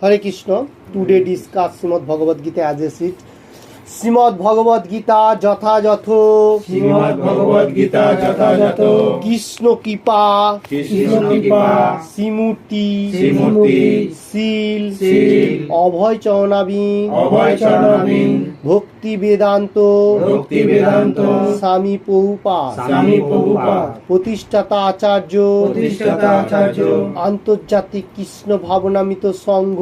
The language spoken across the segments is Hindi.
Hare Krishna. Today discuss Shrimad Bhagavad Gita as it is. Shrimad Bhagavad Gita যথাযথ কৃষ্ণ কৃপা শ্রীমূর্তি শীল অভয় চরণাবিন ভক্তি বেদান্ত স্বামী প্রভুপাদ প্রতিষ্ঠাতা আচার্য আন্তর্জাতিক কৃষ্ণ ভাবনামিত সংঘ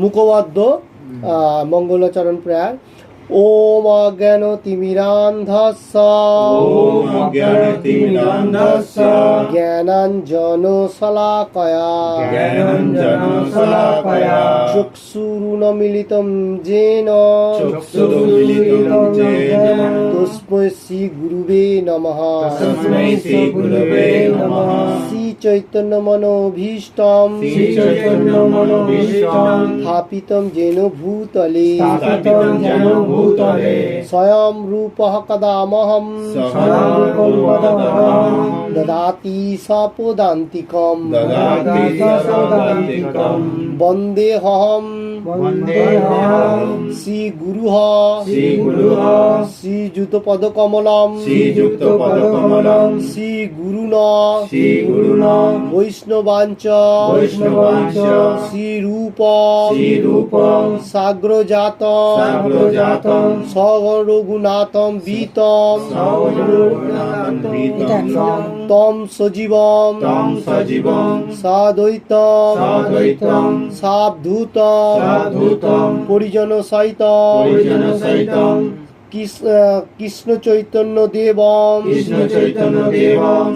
মুখবদ্ধ মঙ্গলাচরণ প্রায়। ওম অজ্ঞান তিমিরান্ধস্য জ্ঞানাঞ্জন শলাকয়া চক্ষুরুন্মীলিতং যেন তস্मै শ্রী গুরুবে নমঃ। শ্রী চৈতন্য মনোভীষ্টং স্থাপিতং যেন ভূতলে স্বয়ং রূপঃ কদামহং দদাতি সপদান্তিকং বন্দেহং শ্রী গুরুঃ শ্রীযুতপদকমলং শ্রী গুরুণ বৈষ্ণবাঞ্চ শ্রীরূপ সাগ্রজাতং সগরঘুনাথং বিতং তম সজীবং সাদ্বৈতং সাবধূতং পরিজন সহিতং কৃষ্ণ চৈতন্য দেবং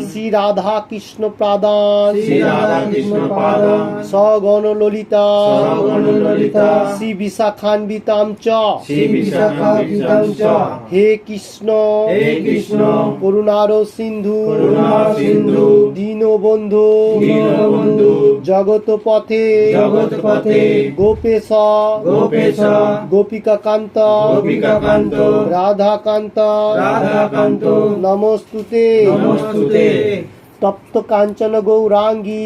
শ্রী রাধা কৃষ্ণ প্রাদান সগণ ললিতা শ্রী বিশাখান্বিতাং চ হে কৃষ্ণ করুণার সিন্ধু দীনবন্ধু জগত পথে গোপেশ গোপিকাকান্ত রাধাকান্ত নমস্তুতে তপ্ত কাঞ্চন গৌরাঙ্গী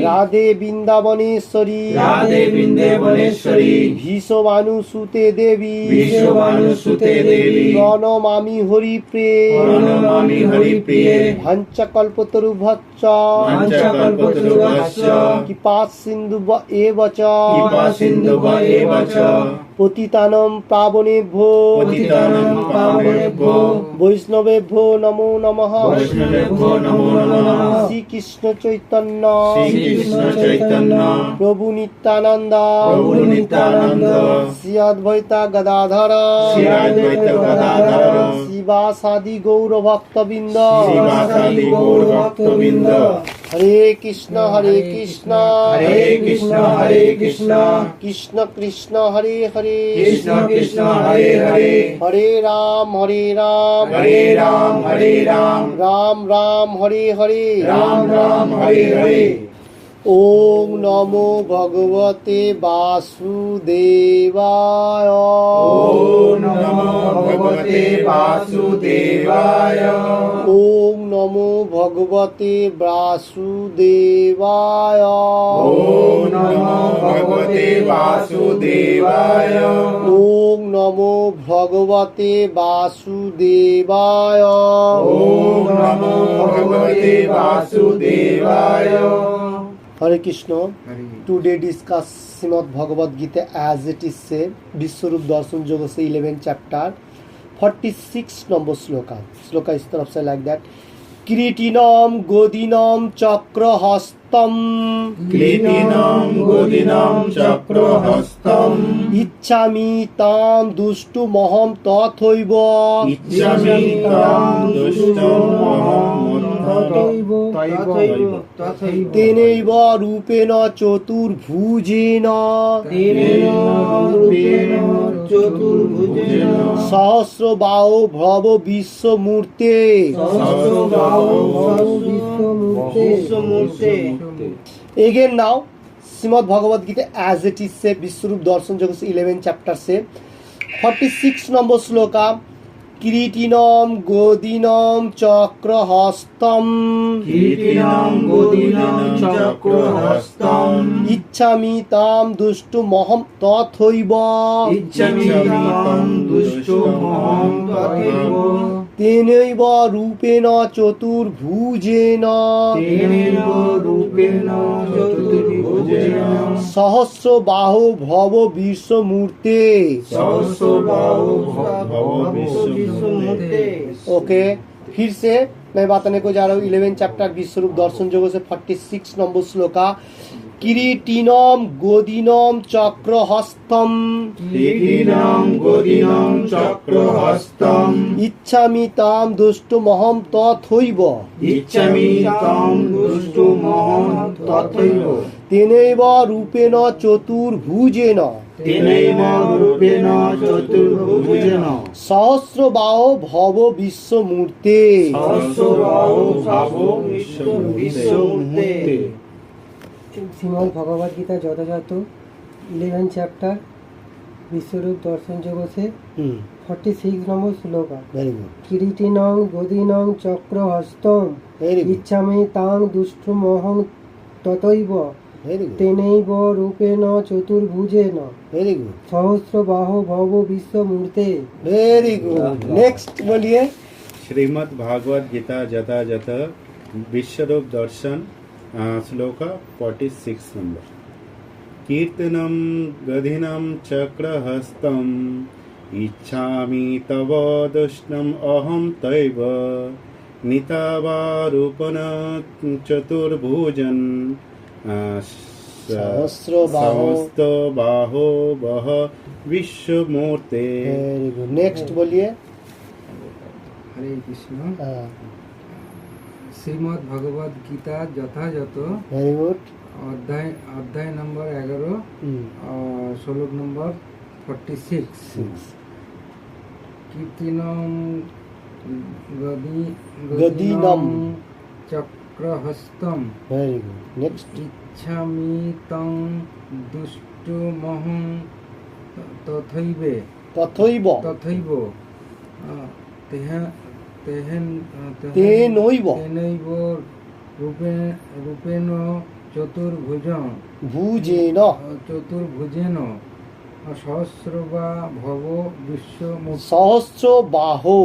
রাধে বৃন্দাবনেশ্বরী ভীষমানুসুতে দেবী প্রণমামি হরিপ্রিয়ে ভাঞ্চকল্পতরুভ্যশ্চ কৃপাসিন্ধু এব চ পতিতানাং পাবনেভ্যো বৈষ্ণবেভ্যো নমো নমঃ। শ্রীকৃষ্ণ চৈতন্য প্রভু নিত্যানন্দ শ্রী অদ্বৈতা গদাধর শিবাসাদি গৌর ভক্তবৃন্দ। হরে কৃষ্ণ কৃষ্ণ কৃষ্ণ হরে হরে হরে রাম রাম রাম হরে হরে। ওম নমো ভগবতে বাসুদেবায়। ওম নমো ভগবতে বাসুদেবায়। ওম নমো ভগবতে বাসুদেবায়। Hare Krishna. Today discuss Shrimad Bhagavad Gita as it is say Vishwarupa Darshan Yoga से 11 चैप्टर 46 नंबर श्लोका इस तरफ से लाइक दैट। किरीटिनम गोदिनम चक्रहस्तम इच्छामि ताम दुष्टुमहं तथैव तेनैव रूपेण चतुर्भुजेन सहस्रबाहो भव विश्वमूर्ते। Again now Shrimad Bhagavad Gita as it is से विश्वरूप दर्शन जगत 11 चैप्टर से 46 नंबर श्लोका। কিরীটিনম গদিনম চক্রহস্তম ইচ্ছামি তাম দুষ্টুমহম তথৈব তেনৈব রূপেণ চতুর্ভুজেন सहस्रबाहो भव विश्वमूर्ते। ओके, फिर से मैं बताने को जा रहा हूँ 11 चैप्टर विश्वरूप दर्शन योग से 46 नंबर श्लोका। किरीटिनम गोदिनम चक्रहस्तम इच्छामि ताम दुष्टुमहं तथैव तेनैव रूपेण चतुर्भुजेन सहस्रबाहो भव विश्वमूर्ते। শ্রীমদ্ ভগবদ গীতা যথাযথ 11 चैप्टर विश्वरूप दर्शन योग से 46 नंबर श्लोक। Very good. किरीटिनं गदिनं चक्रहस्तम इच्छामि तां दुष्टुमहं तथैव तेनैव रूपेण चतुर्भुजेन वेरी गुड सहस्रबाहो भव विश्वमूर्ते। Very good. नेक्स्ट बोलिए। श्रीमद् भागवत गीता यथायथ विश्वरूप दर्शन श्लोक 46 नंबर। कीर्तनम गदिनं चक्रहस्तम इच्छामि तव दुष्टम अहम तैव नितावारूपन चतुर्भुजन सहस्रबाहो वह विश्वमूर्ते। Very good. नेक्स्ट बोलिए। हरे कृष्ण। श्रीमद् भगवद गीता यथायथ वेरी गुड अध्याय नंबर 11 और श्लोक नंबर 46। कीर्तिनम गदिनम चक्रहस्तम वेरी गुड। नेक्स्ट। इच्छामि तं दुष्टुमहं तथैव तेनैव रूपेण चतुर्भुजेन सहस्रबाहो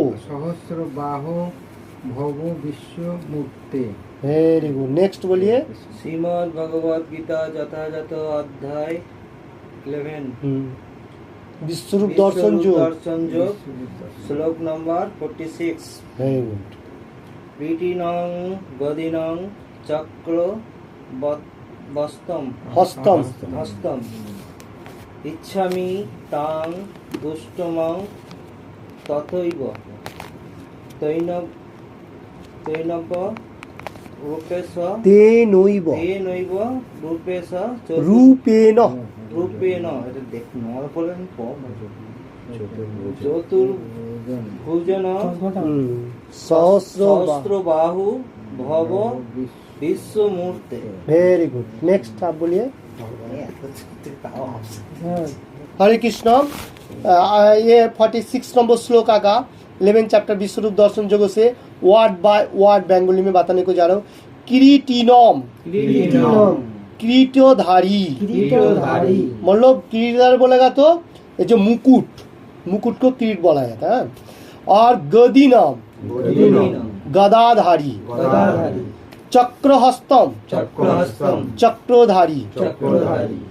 भव विश्वमूर्ते। Very good. नेक्स्ट बोलिए। श्रीमद् भगवद गीता यथायथ अध्याय 11 विश्वरूप दर्शन योग श्लोक नंबर 46। Very good. किरीटिनं गदिनं चक्रहस्तम इच्छामि तां दुष्टुमं तथैव तेनैव रूपेण चतुर्भुजन सहस्रबाहु भव विश्वमूर्ते। Very good. नेक्स्ट आप बोलिए। हरे कृष्ण। ये 46 नंबर श्लोक का 11 चैप्टर विश्वरूप दर्शन योग से वर्ड बाय वर्ड बंगाली में बताने को जा रहा हूँ। किरीटिनम किरीटधारी मतलब किरीटधारी बोलेगा तो ये जो मुकुट को किरीट बोला जाता है। और गदिनम गदाधारी चक्रहस्तम चक्रधारी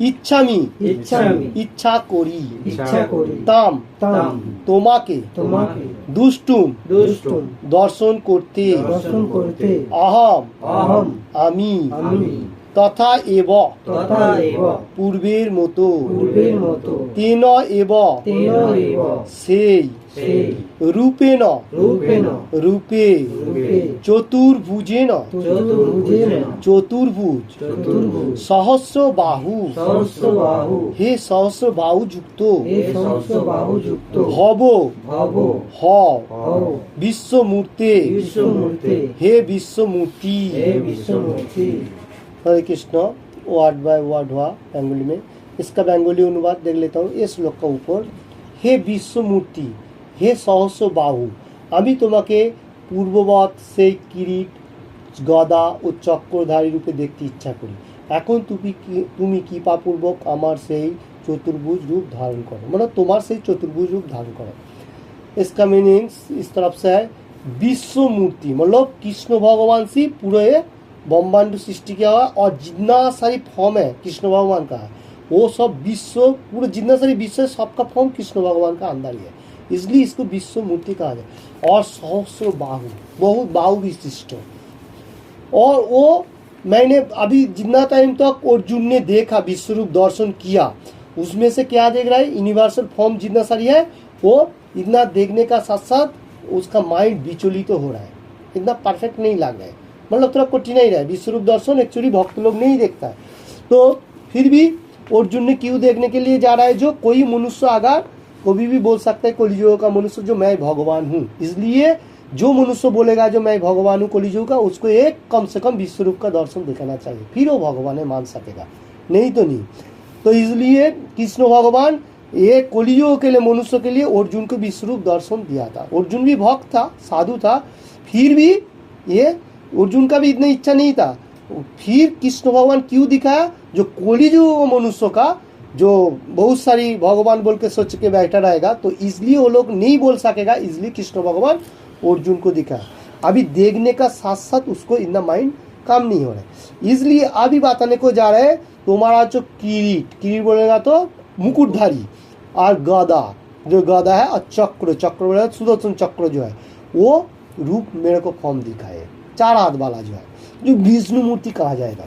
इच्छामि इच्छा करी ताम তোমাকে দুষ্টুম দর্শন করতে অহম আমি তথা এব পূর্বের মতো তেন এব সেই রূপেণ রূপে চতুর্ভুজেন চতুর্ভুজ সহস্রবাহু হে সহস্রবাহু যুক্ত ভব হ विश्वमूर्ते हे विश्वमूर्ति। हरे कृष्ण। वर्ड बाय वर्ड हुआ बंगाली में। इसका बंगाली अनुवाद देख लेता हूँ। इस श्लोक का ऊपर हे विश्वमूर्ति হে সহস্র বাহু, আমি তোমাকে পূর্ববৎ সেই কিরিট, গদা ও চক্রধারী রূপে দেখতে ইচ্ছা করি। এখন তুমি কৃপাপূর্বক আমার সেই चतुर्भुज रूप धारण करो, मतलब तुम्हार से चतुर्भुज रूप धारण करो। इसका मीनिंग्स इस तरफ से है विश्व मूर्ति, मतलब कृष्ण भगवान से पूरे ब्रह्मांड सृष्टि किया हुआ और जितना सारी फॉर्म है कृष्ण भगवान का है वो सब विश्व, पूरे जितना सारी विश्व है सबका फॉर्म कृष्ण भगवान का अंदर ही है, इसलिए इसको विश्व मूर्ति कहा जाए। और सहस्र बाहु, बहुत बाहु विशिष्ट, और वो मैंने अभी जितना टाइम तक अर्जुन ने देखा विश्वरूप दर्शन किया उसमें से क्या देख रहा है, यूनिवर्सल फॉर्म जितना सारी है वो इतना देखने का साथ साथ उसका माइंड विचलित तो हो रहा है, इतना परफेक्ट नहीं लग रहा है, मतलब थोड़ा कठिन ही रहा है। विश्वरूप दर्शन एक्चुअली भक्त लोग नहीं देखता है, तो फिर भी अर्जुन ने क्यों देखने के लिए जा रहा है। जो कोई मनुष्य अगर कभी भी बोल सकता है कलियुग का मनुष्य जो मैं भगवान हूँ, इसलिए जो मनुष्य बोलेगा जो मैं भगवान हूँ कलियुग का, उसको एक कम से कम विश्वरूप का दर्शन दिखाना चाहिए, फिर वो भगवान है मान सकेगा, नहीं तो नहीं। तो इसलिए कृष्ण भगवान ये कलियुग के लिए मनुष्य के लिए अर्जुन को विश्वरूप दर्शन दिया था। अर्जुन भी भक्त था, साधु था, फिर भी ये अर्जुन का भी इतना इच्छा नहीं था, फिर कृष्ण भगवान क्यों दिखाया, जो कलियुग मनुष्य का जो बहुत सारी भगवान बोल के सोच के बैठा रहेगा तो इसलिए वो लोग नहीं बोल सकेगा, इसलिए कृष्ण भगवान अर्जुन को दिखाया। अभी देखने का साथ साथ उसको इतना माइंड काम नहीं हो रहा है, इसलिए अभी बताने को जा रहे हैं तुम्हारा जो किरीट, किरीट बोलेगा तो मुकुटधारी, और गदा, जो गदा है, और चक्र, चक्र बोलेगा सुदर्शन चक्र जो है वो रूप मेरे को फॉर्म दिखाए, 4 हाथ वाला जो है, जो विष्णु मूर्ति कहा जाएगा।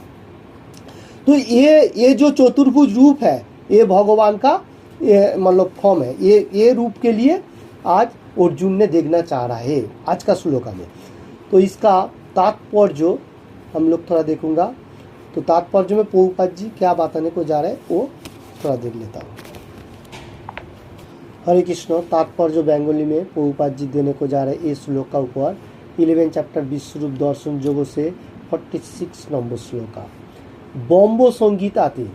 तो ये जो चतुर्भुज रूप है ये भगवान का मतलब फॉर्म है, ये रूप के लिए आज अर्जुन ने देखना चाह रहा है आज का श्लोक में। तो इसका तात्पर्य हम लोग थोड़ा देखूंगा, तो तात्पर्य में प्रभुपाद जी क्या बताने को जा रहे हैं वो थोड़ा देख लेता हूँ। हरे कृष्ण, तात्पर्य बंगाली में प्रभुपाद जी देने को जा रहे हैं इस श्लोक का ऊपर 11 चैप्टर विश्वरूप दर्शन जोग से 46 নম্বর শ্লোকা। বম্ব সংগীতাতে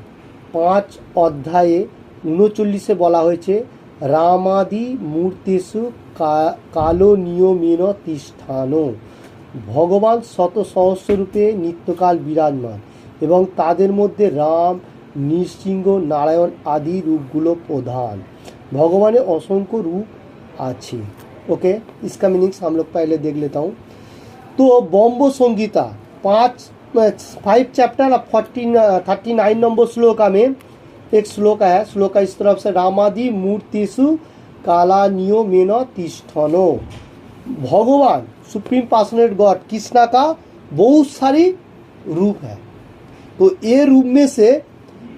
5 অধ্যায়ে 39 বলা হয়েছে রামাদি মূর্তিষু কালো নিয়মেন তিষ্ঠানো, ভগবান শত সহস্র রূপে নিত্যকাল বিরাজমান এবং তাদের মধ্যে রাম, নৃসিংহ, नारायण आदि रूपগুলো প্রধান। भगवान असंख्य रूप আছে। ओके, इसका मीनिंग्स हम लोग पहले देख लेता हूँ। तो बम्ब संगीता 5 चैप्टर 39 नंबर श्लोका में एक श्लोक है, श्लोक इस तरफ से रामादि मूर्तिषु काला नियमेन तिष्ठनो, भगवान सुप्रीम पैशनेट गॉड कृष्णा का बहुत सारी रूप है, तो ये रूप में से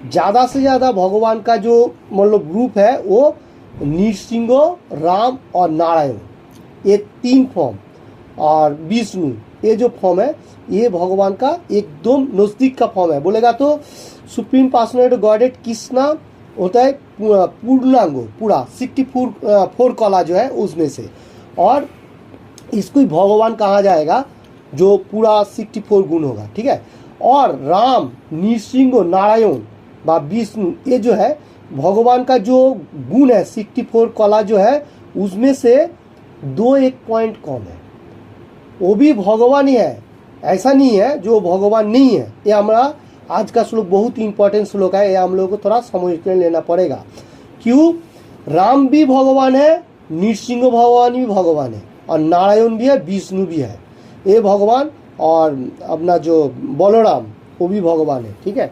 ज़्यादा से ज़्यादा भगवान का जो मतलब रूप है वो नृसिंह, राम और नारायण, ये 3 फॉर्म, और विष्णु ये जो फॉर्म है ये भगवान का एकदम नज़दीक का फॉर्म है। बोलेगा तो सुप्रीम पैशनेट गॉडेड कृष्णा होता है पूर्णांग, पूरा 64 कला जो है उसमें से, और इसको ही भगवान कहा जाएगा जो पूरा 64 गुण होगा, ठीक है। और राम, नृसिंह, नारायण व विष्णु ये जो है भगवान का जो गुण है 64 कला जो है उसमें से 2-1 पॉइंट कम है, वो भी भगवान ही है, ऐसा नहीं है जो भगवान नहीं है। ये हमारा आज का श्लोक बहुत इंपॉर्टेंट श्लोक है, ये हम लोगों को थोड़ा समझ के लेना पड़ेगा। क्यों? राम भी भगवान है, नृसिंह भगवान भी भगवान है, और नारायण भी है, विष्णु भी है, ये भगवान, और अपना जो बलराम वो भी भगवान है, ठीक है।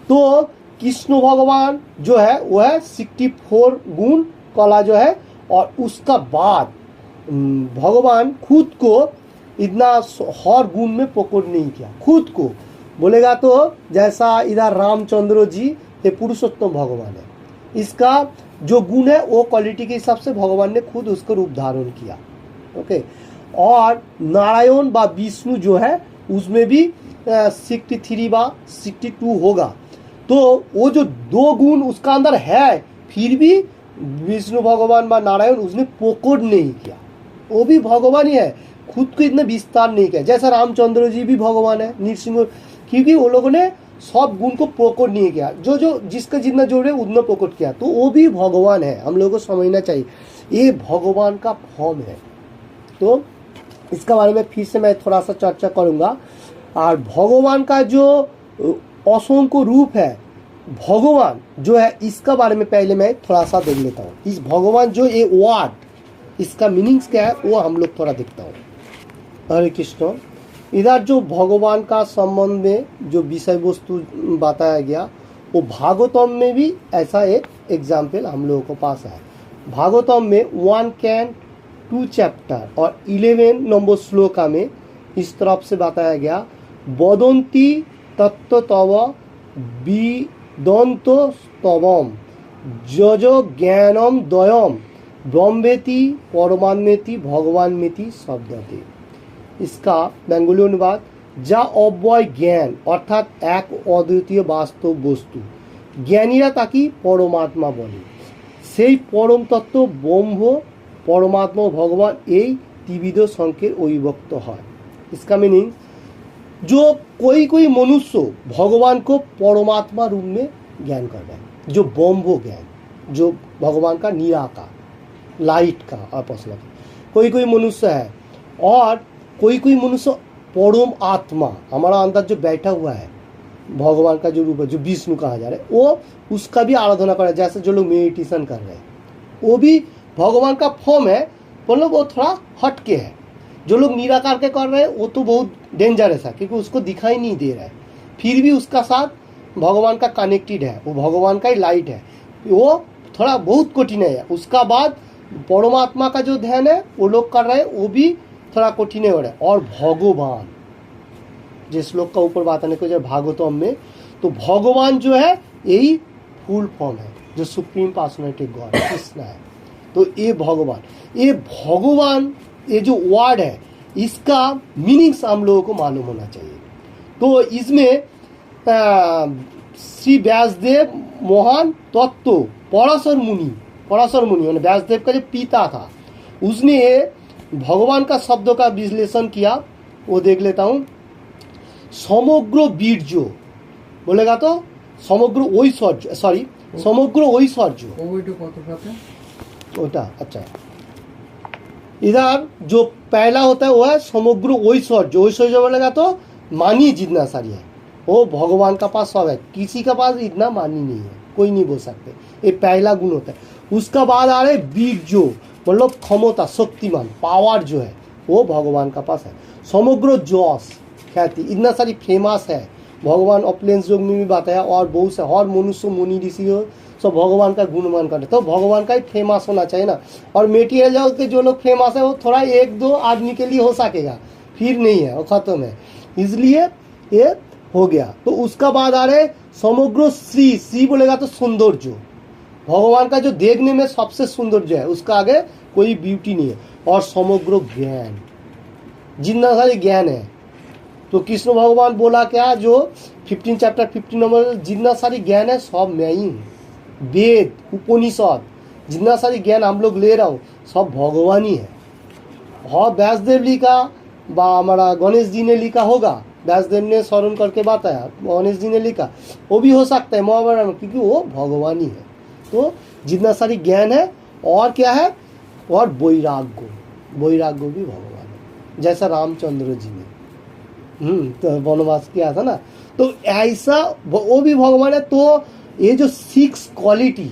तो कृष्ण भगवान जो है वो है 64 गुण कला जो है, और उसका बाद भगवान खुद को इतना हर गुण में पकड़ नहीं किया खुद को। बोलेगा तो जैसा इधर रामचंद्र जी ये पुरुषोत्तम भगवान है, इसका जो गुण है वो क्वालिटी के हिसाब से भगवान ने खुद उसको रूप धारण किया, ओके। और नारायण व विष्णु जो है उसमें भी 63 व 62 होगा, तो वो जो 2 गुण उसका अंदर है फिर भी विष्णु भगवान व नारायण उसने पकड़ नहीं किया, वो भी भगवान ही है, खुद को इतना विस्तार नहीं किया। जैसा रामचंद्र जी भी भगवान है, नृसिंह, क्योंकि वो लोगों ने सब गुण को पकड़ नहीं किया, जो जो जिसका जितना जोड़ है उतना पकड़ किया, तो वो भी भगवान है, हम लोगों को समझना चाहिए। ये भगवान का फॉर्म है। तो इसका बारे में फिर से मैं थोड़ा सा चर्चा करूंगा। और भगवान का जो असंख्य रूप है, भगवान जो है, इसका बारे में पहले मैं थोड़ा सा देख लेता हूँ। इस भगवान जो ये वर्ड, इसका मीनिंग्स क्या है वो हम लोग थोड़ा देखता हूँ। हरे कृष्ण। इधर जो भगवान का संबंध में जो विषय वस्तु बताया गया, वो भागवतम में भी ऐसा एक एग्जाम्पल हम लोगों को पास है। भागवतम में 1 कैन 2 चैप्टर और 11 नंबर श्लोका में इस तरफ से बताया गया, वदन्ति तत्व तव विदन्तो स्तवम जजो ज्ञानम द्वयम ब्रह्मेति परमान्मेति भगवान्मेति शब्दते। इसका बेंगली अनुवाद, যা অব্যয় জ্ঞান অর্থাৎ এক অদ্বিতীয় বাস্তব বস্তু, জ্ঞানীরা তাকে পরমাত্মা বলে। সেই পরম তত্ত্ব ব্রহ্ম परमात्मा भगवान यही त्रिविध संख्य अभिव्यक्त है। इसका मीनिंग, जो कोई मनुष्य भगवान को परमात्मा रूप में ज्ञान कर रहा है, जो ब्रह्म ज्ञान, जो भगवान का निराकार लाइट का पर्सनैलिटी, कोई मनुष्य है। और कोई मनुष्य परम आत्मा हमारा अंदर जो बैठा हुआ है, भगवान का जो रूप है, जो विष्णु कहा जा रहा है, वो उसका भी आराधना कर रहा है। जैसे जो लोग मेडिटेशन कर रहे हैं वो भी भगवान का फॉर्म है, मतलब वो थोड़ा हटके है। जो लोग निराकार के कर रहे हैं वो तो बहुत डेंजरस है, क्योंकि उसको दिखाई नहीं दे रहा है, फिर भी उसका साथ भगवान का कनेक्टेड है, वो भगवान का ही लाइट है, वो थोड़ा बहुत कठिन है। उसका बाद परमात्मा का जो ध्यान है वो लोग कर रहे हैं, वो भी थोड़ा कठिन हो रहा है। और भगवान जिस श्लोक का ऊपर बात आने को जब भागवतम में, तो भगवान जो है यही फुल फॉर्म है, जो सुप्रीम पर्सनैलिटी गॉड कृष्ण है। तो ये भगवान ये जो वर्ड है, इसका मीनिंग्स हम लोगों को मालूम होना चाहिए। तो इसमें श्री व्यासदेव महान तत्व पराशर मुनि मैंने व्यासदेव का जो पिता था, उसने भगवान का शब्दों का विश्लेषण किया। वो देख लेता हूँ। समग्र बीर्ज बोलेगा तो समग्र ऐश्वर्य, सॉरी समग्र ऐश्वर्य, ओटा अच्छा। इधर जो पहला होता है वो है समग्र ऐश्वर्य। ऐश्वर्य बोलेगा तो मानी जितना सारी है, वो भगवान का पास सब है, किसी का पास इतना मानी नहीं है, कोई नहीं बोल सकते। ये पहला गुण होता है। उसका बाद आ रहे बीर्ज, मतलब क्षमता, शक्तिमान, पावर जो है वो भगवान का पास है। समग्र जस, ख्याति, इतना सारी फेमस है। भगवान अपलेंस योग में भी बताया, और बहुत से हर मनुष्य मुनि ऋषि हो सब भगवान का गुणमान करते, तो भगवान का ही फेमस होना चाहिए ना। और मेटीरियल के जो लोग फेमस है वो थोड़ा 1-2 आदमी के लिए हो सकेगा, फिर नहीं है, वो खत्म है। इसलिए ये हो गया। तो उसका बाद आ रहे समग्र श्री बोलेगा तो सौंदर्य, भगवान का जो देखने में सबसे सौंदर्य है, उसका आगे कोई ब्यूटी नहीं है। और समग्र ज्ञान, जितना सारे ज्ञान है, तो कृष्ण भगवान बोला क्या, जो 15 चैप्टर 15 नंबर, जितना सारी ज्ञान है सब मैं ही हूँ। वेद उपनिषद जितना सारी ज्ञान हम लोग ले रहा हूँ सब भगवान ही है। हाँ, व्यासदेव लिखा बा हमारा गणेश जी ने लिखा होगा, व्यासदेव ने स्मरण करके बताया, गणेश जी ने लिखा, वो भी हो सकता है महाभारत में, क्योंकि वो भगवान ही है। तो जितना सारी ज्ञान है, और क्या है, और वैराग्य भी भगवान है। जैसा रामचंद्र जी ने तो वनवास किया था ना, तो ऐसा वो भी भगवान है। तो ये जो 6 क्वालिटी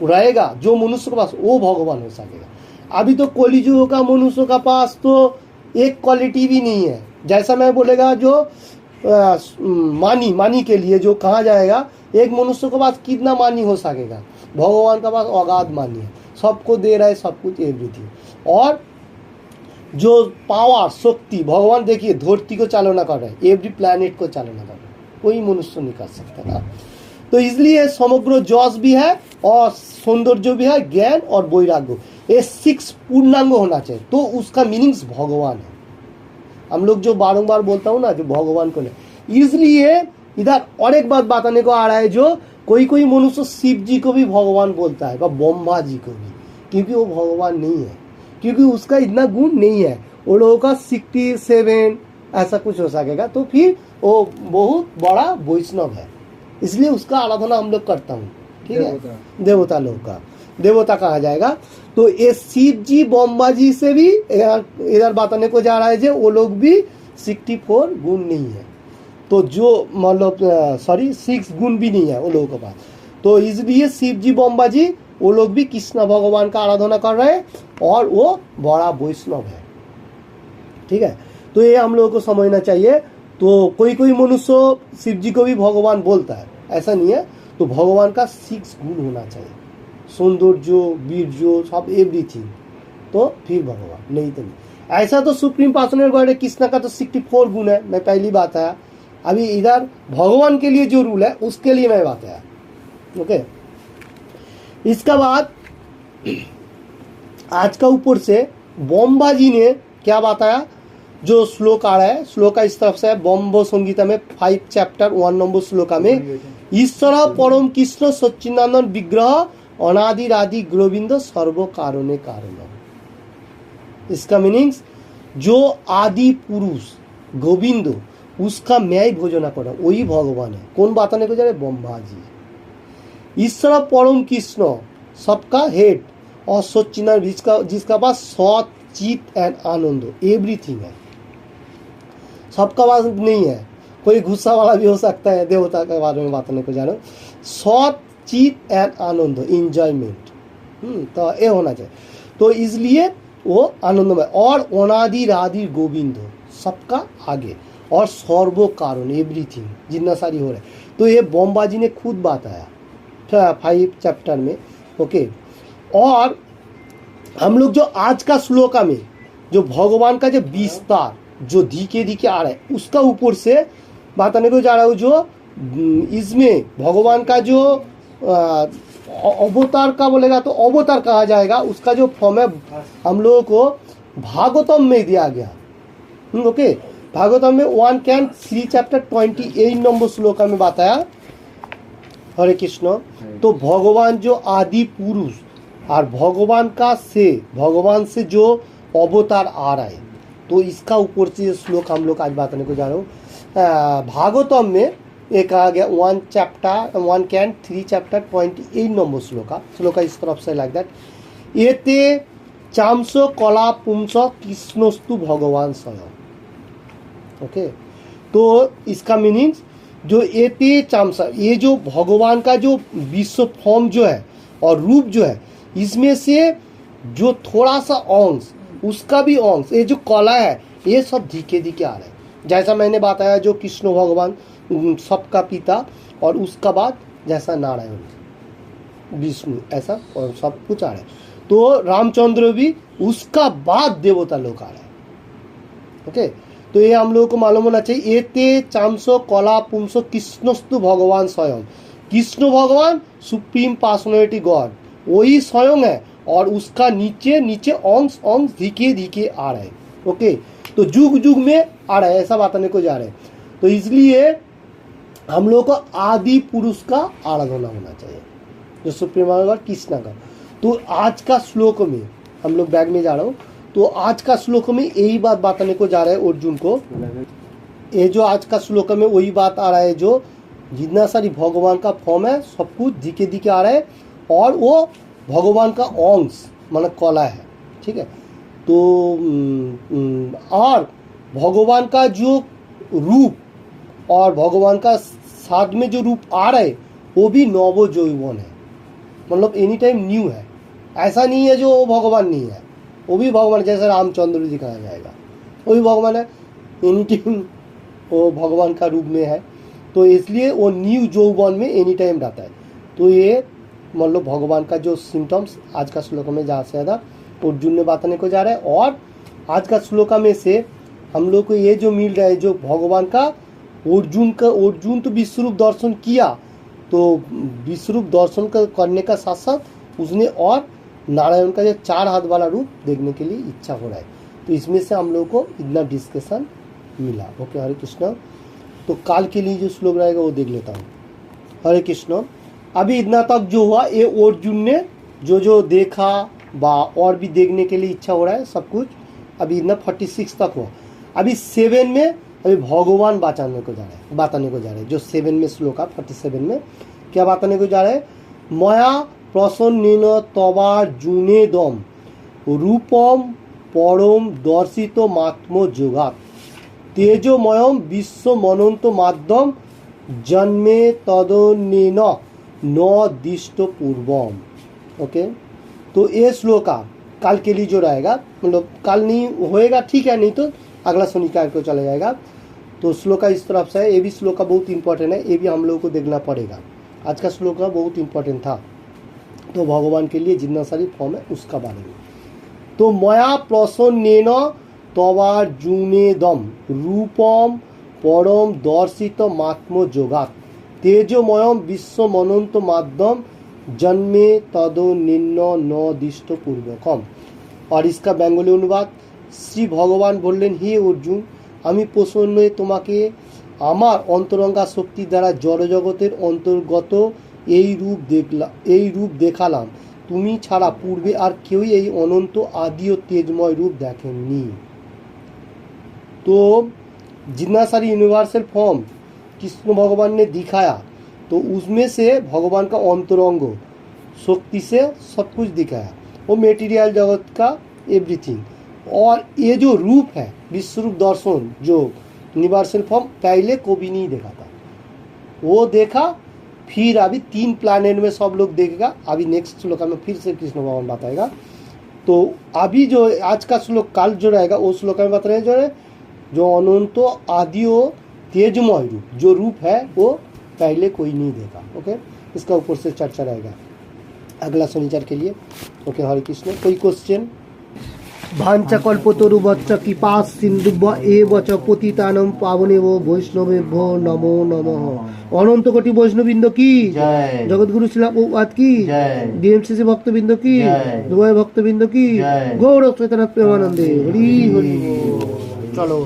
रहेगा जो मनुष्य के पास, वो भगवान हो सकेगा। अभी तो कलियुग का मनुष्य का पास तो एक क्वालिटी भी नहीं है। जैसा मैं बोलेगा जो मानी के लिए जो कहा जाएगा, एक मनुष्य के पास कितना मानी हो सकेगा, भगवान का पास अगाध मानी है, सबको दे रहा है सब कुछ, एवरीथिंग। और जो पावर, शक्ति, भगवान देखिए धरती को चालना कर रहा है, एवरी प्लैनेट को चालना कर रहा है, कोई मनुष्य नहीं कर सकता ना। तो इसलिए समग्र जस भी है, और सौंदर्य भी है, ज्ञान और वैराग्य, ये 6 पूर्णांग होना चाहिए। तो उसका मीनिंग्स भगवान है। हम लोग जो बारंबार बोलता हूँ ना, जो भगवान को नहीं। इसलिए इधर और एक बात बताने को आ रहा है, जो कोई मनुष्य शिव जी को भी भगवान बोलता है, ब्रह्मा जी को भी, क्योंकि वो भगवान नहीं है, क्योंकि उसका इतना गुण नहीं है। वो लोगों का 67 ऐसा कुछ हो सकेगा, तो फिर वो बहुत बड़ा वैष्णव है, इसलिए उसका आराधना हम लोग करता हूँ। ठीक है, देवता लोग का। देवता कहा जाएगा। तो ये शिव जी बम्बा जी से भी इधर बताने को जा रहा है जो वो लोग भी 64 गुण नहीं है, तो जो मतलब 6 गुण भी नहीं है वो लोगों के पास। तो इसलिए शिव जी बम्बा जी वो लोग भी कृष्ण भगवान का आराधना कर रहे हैं और वो बड़ा वैष्णव है। ठीक है, तो ये हम लोगों को समझना चाहिए। तो कोई कोई मनुष्य शिव जी को भी भगवान बोलता है, ऐसा नहीं है। तो भगवान का 6 गुण होना चाहिए, सौंदर्य, वीर्य, सब एवरीथिंग, तो फिर भगवान, नहीं तो नहीं। ऐसा तो सुप्रीम पर्सनल गॉड है कृष्ण का तो 64 गुण है, मैं पहली बात आया। अभी इधर भगवान के लिए जो रूल है उसके लिए मैं बात आया। ओके, इसका बाद आज का ऊपर से बम्बा जी ने क्या बताया, जो श्लोक आ रहा है, श्लोक इस तरफ से है बम्बो संगीता में 5 चैप्टर 1 नंबर श्लोका में, ईश्वर परम कृष्ण सच्चिदानंद विग्रह अनादि आदि गोविंद सर्व कारणे कारण। इसका मीनिंग्स, जो आदि पुरुष गोविंद उसका मैं भोजना करा वही भगवान है। कौन बताने को जा रहे, ब्रह्मा जी। ईश्वर परम कृष्ण सबका हेड और सच्चिदानंद जिसका पास सत चित एंड आनंद एवरीथिंग है, सबका पास नहीं है, कोई गुस्सा वाला भी हो सकता है, देवता के बारे में बताने को जा रहा हूँ। सत चित एंड आनंद इंजॉयमेंट, तो ये होना चाहिए। तो इसलिए वो आनंदमय और अनादि राधि गोविंद सबका आगे और सर्व कारण एवरीथिंग जितना सारी हो रहा है। तो ये बम्बा जी ने खुद बताया 5 चैप्टर में। ओके, और हम लोग जो आज का श्लोका में जो भगवान का जो विस्तार जो धीके धीके आ रहा है उसका ऊपर से बताने को जा रहा हूँ। जो इसमें भगवान का जो अवतार का बोलेगा तो अवतार कहा जाएगा, उसका जो फॉर्म है हम लोगों को भागवतम में दिया गया। ओके, भागवतम में 1 कैन 3 चैप्टर 28 नंबर श्लोका में बताया, हरे कृष्ण। तो भगवान जो आदि पुरुष और भगवान से जो अवतार आ रहा है, तो इसका ऊपर से श्लोक हम लोग आज बताने को जा रहा हूँ। भागवतम में एक आ गया 1 कैन 3 चैप्टर 28 नंबर श्लोका इस तरफ से लाइक दैट, एते चामसो कला पुंसो कृष्णस्तु भगवान स्वयं। ओके, तो इसका मीनिंग्स, जो एते चामसा, ये जो भगवान का जो विश्व फॉर्म जो है और रूप जो है, इसमें से जो थोड़ा सा अंश उसका भी अंश, ये जो कला है ये सब धीके धीके आ रहा है। जैसा मैंने बताया जो कृष्ण भगवान सबका पिता, और उसका बाद जैसा नारायण विष्णु, ऐसा और सब कुछ आ रहा है। तो रामचंद्र भी उसका बाद देवता लोग आ रहा है। ओके, तो ये हम लोगों को मालूम होना चाहिए। एते चामसो कला पुंसो कृष्णस्तु भगवान स्वयं, कृष्ण भगवान सुप्रीम पर्सनैलिटी गॉड वही स्वयं है, और उसका नीचे नीचे अंश अंश धीके धीके आ रहे हैं। ओके, तो जुग जुग में आ रहा है, ऐसा बताने को जा रहे हैं। तो इसलिए हम लोग को आदि पुरुष का आराधना होना चाहिए, जो सुप्रीम गॉड कृष्ण का। तो आज का श्लोक में हम लोग बैग में जा रहा हूँ, तो आज का श्लोक में यही बात बताने को जा रहा है अर्जुन को। ये जो आज का श्लोक में वही बात आ रहा है, जो जितना सारी भगवान का फॉर्म है सब कुछ धीके धीके आ रहा है, और वो भगवान का अंश माना कला है। ठीक है, तो और भगवान का जो रूप और भगवान का साथ में जो रूप आ रहा है वो भी नवो यौवन है, मतलब एनी टाइम न्यू है। ऐसा नहीं है जो वो भगवान नहीं है, वो भी भगवान, जैसे रामचंद्र जी कहा जाएगा वो भी भगवान है, एनी टाइम वो भगवान का रूप में है। तो इसलिए वो न्यू यौवन में एनी टाइम रहता है। तो ये मतलब भगवान का जो सिम्टम्स आज का श्लोक में ज़्यादा से ज़्यादा अर्जुन ने बताने को जा रहा है। और आज का श्लोक में से हम लोग को ये जो मिल रहा है, जो भगवान का अर्जुन तो विश्वरूप दर्शन किया, तो विश्वरूप दर्शन करने का साथ साथ उसने और नारायण का जो 4 हाथ वाला रूप देखने के लिए इच्छा हो रहा है। तो इसमें से हम लोग को इतना डिस्कशन मिला। ओके, हरे कृष्ण। तो काल के लिए जो श्लोक रहेगा वो देख लेता हूँ। हरे कृष्ण। अभी इतना तक जो हुआ, ये अर्जुन ने जो जो देखा बा और भी देखने के लिए इच्छा हो रहा है सब कुछ, अभी इतना 46 तक हुआ। अभी 7 में अभी भगवान बताने को जा रहे हैं, जो 7 में श्लोक है 47 में क्या बताने को जा रहे हैं, मया প্রসন্নেন তবার্জুনেদম রূপম পরম দর্শিত মাত্ম যোগাত তেজময়ম বিশ্বমনন্ত মাধ্যম जन्मे तदन्येन न दिष्ट पूर्वम। ओके, तो ये श्लोका काल के लिए जो रहेगा, मतलब काल नहीं होएगा ठीक है, नहीं तो अगला शनिवार को चला जाएगा। तो श्लोका इस तरफ से है, ये भी श्लोका बहुत इंपॉर्टेंट है, ये भी हम लोगों को देखना पड़ेगा। आज का श्लोका बहुत इंपॉर्टेंट था, तो भगवान के लिए जितना सारी फॉर्म है उसका बारे में। तो मया प्रसन्नेन तवार्जुनेदम रूपम परम दर्शित मात्म जोगात तेजमयम विश्वमनंत माध्यम जन्मे तदन्येन न दिष्ट पूर्वकम। और इसका बेंगली अनुवाद, श्री भगवान बोलें, हे अर्जुन, आमी प्रसन्न तुम्हें आमार अंतरंगा शक्ति द्वारा जड़जगतेर अंतर्गत এই রূপ দেখালাম, তুমি ছাড়া পূর্বে আর কেউই এই অনন্ত आदि और तेजमय रूप देखेंनी। तो जितना सारी यूनिवर्सल फॉर्म कृष्ण भगवान ने दिखाया, तो उसमें से भगवान का अंतरंग शक्ति से सब कुछ दिखाया, वो मेटीरियल जगत का एवरीथिंग। और ये जो रूप है विश्वरूप दर्शन, जो यूनिवर्सल फॉर्म पहले को भी नहीं देखा था, वो देखा। फिर अभी 3 प्लैनेट में सब लोग देखेगा। अभी नेक्स्ट श्लोक में फिर से कृष्ण भगवान बताएगा। तो अभी जो आज का श्लोक काल जो रहेगा, वो श्लोक में बता रहे हैं जो अनंत आदि तेजमय रूप, जो रूप है वो पहले कोई नहीं देखा। ओके, इसका ऊपर से चर्चा रहेगा अगला शनिवार के लिए। ओके, हरे कृष्ण। कोई क्वेश्चन? भांचा कल्पतरुवच्च कृपा सिन्धुभ्य एव च पतितानां पावनेभ्यो वैष्णवेभ्यो नमो नमः। अनंत कोटि वैष्णववृंद की जय, जगतगुरु श्रील प्रभुपाद की जय, डीएमसीसी भक्तवृंद की जय, दुबई भक्तवृंद की जय, गौर चैतन्य प्रेमानंदे हरि हरि। चलो।